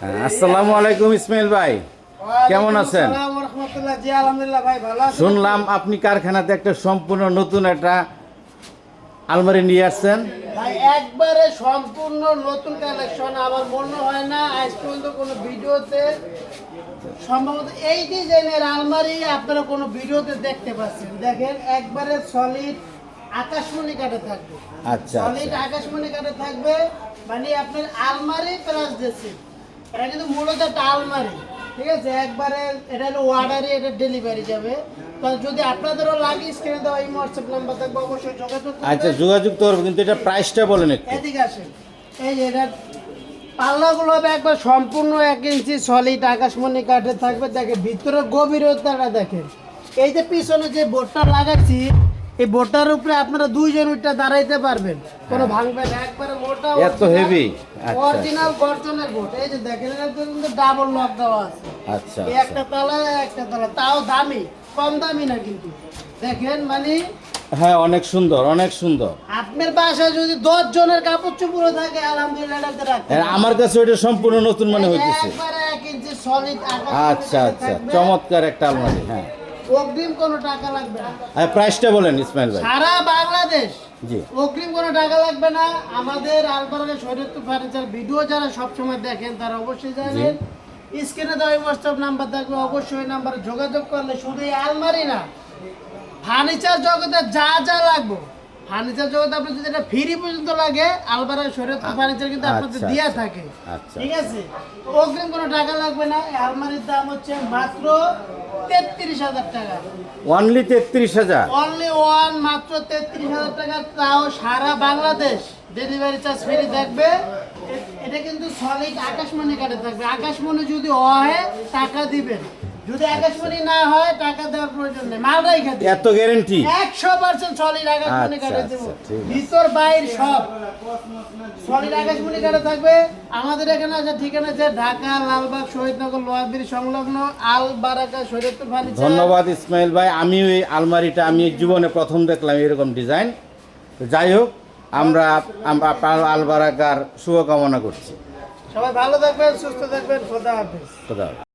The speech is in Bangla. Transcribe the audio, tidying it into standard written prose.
আসসালামু আলাইকুম ইসমাইল ভাই, কেমন আছেন? জি আলহামদুলিল্লাহ ভাই, ভালো আছি। শুনলাম আপনি কারখানাতে একটা সম্পূর্ণ নতুন একটা আলমারি নিয়ে আসছেন। ভাই একবারে সম্পূর্ণ নতুন কালেকশন। আমার মনে হয় না আজ পর্যন্ত কোনো ভিডিওতে সম্ভবত এই ডিজাইনের আলমারি আপনারা কোনো ভিডিওতে দেখতে পাচ্ছেন। দেখেন একবারে সলিড আকাশমণি কাঠে থাকবে। আচ্ছা, সলিড আকাশমণি কাঠে থাকবে, মানে আপনার আলমারি প্লাস দিয়েছে। এটা কিন্তু মূলত একটা আলমারি, ঠিক আছে। একবারে এটা হলো অর্ডারে, এটা ডেলিভারি যাবে। তো যদি আপনাদেরও লাগে স্ক্রিনে দেওয়া এই হোয়াটসঅ্যাপ নাম্বার থাকবে, অবশ্যই যোগাযোগ করবেন। আচ্ছা, যোগাযোগ তো করবো, কিন্তু এটা প্রাইসটা বলেন একটু। এদিকে আসেন। এই যে এটা পাল্লাগুলো হবে একবার সম্পূর্ণ 1 ইঞ্চি সলিড আকাশমণি কাঠে থাকবে। দেখেন ভিতরে গভীরতাটা দেখেন। এই যে পিছনে যে বোর্ডটা লাগাচ্ছি, এই বোর্ডটার উপরে আপনারা দুইজন উঠে দাঁড়াইতে পারবেন, কোনো ভাঙবে না। একবারে মোটা, এত হেভি। আচ্ছা অরিজিনাল গর্জনের বোর্ড। এই যে দেখেন এটা কিন্তু ডাবল লক দেওয়া আছে। আচ্ছা এই একটা তলা একটা তলা, তাও দামি, কম দামি না কিন্তু। দেখেন মানে হ্যাঁ, অনেক সুন্দর, অনেক সুন্দর। আপনার বাসায় যদি 10 জনের কাপড় চোপড় থাকে আলহামদুলিল্লাহ এটাতে রাখতে আর আমার কাছে ওইটা সম্পূর্ণ নতুন মনে হইতেছে। একবারে 1 ইঞ্চি সলিড আচ্ছা আচ্ছা, চমৎকার একটা আলমারি। হ্যাঁ, অগ্রিম কোনো টাকা লাগবে না। আর প্রাইসটা বলেন ইসমাইল ভাই। সারা বাংলাদেশ জি, অগ্রিম কোনো টাকা লাগবে না। আমাদের আলবারের শরীয়তপুর ফার্নিচার ভিডিও যারা সবসময় দেখেন তারা অবশ্যই জানেন, স্ক্রিনে দেওয়া হোয়াটসঅ্যাপ নাম্বার থাকবে, অবশ্যই ওই নাম্বারে যোগাযোগ করলে শুধু এই আলমারি না, ফার্নিচার জগতে যা যা লাগবে, ফার্নিচার জগতে আপনি যদি এটা ফ্রি পর্যন্ত লাগে, আলবারের শরীয়তপুর ফার্নিচার কিন্তু আপনাদের আচ্ছা, দেয়া আচ্ছা, থাকে। আচ্ছা। ঠিক আছে, অগ্রিম কোনো টাকা লাগবে না। এই আলমারির দাম হচ্ছে মাত্র 33,000 টাকা। অনলি 33,000। অনলি ওয়ান, মাত্র 33,000 টাকা, তাও সারা বাংলাদেশ ডেলিভারি চার্জ ফ্রি থাকবে। এটা কিন্তু সলিড আকাশমণি কাঠে থাকবে। আকাশমণি যদি হয় টাকা দিবেন, যদি আকাশমণি না হয় টাকা দেওয়ার প্রয়োজন নেই, মালটাই খাতে এত গ্যারেন্টি? 100% সলিড আকাশমণি কাঠে আচ্ছা, দেবো, আচ্ছা, ঠিক আছে। ভিতর বাইর সব সলিড আকাশমণি কাঠে থাকবে। আমাদের এখানে আছে ঠিকানা আছে ঢাকা লালবাগ শহীদনগর লোহারবিল সংলগ্ন আল বারাকা শরীয়তপুর ফার্নিচার। ধন্যবাদ ইসমাইল ভাই। আমি ওই আলমারিটা আমি জীবনে প্রথম দেখলাম এরকম ডিজাইন। তো যাই হোক, আমরা আলবারাকার শুভকামনা করছি। সবাই ভালো থাকবেন, সুস্থ থাকবেন। খোদা হাফেজ। খোদা হাফেজ।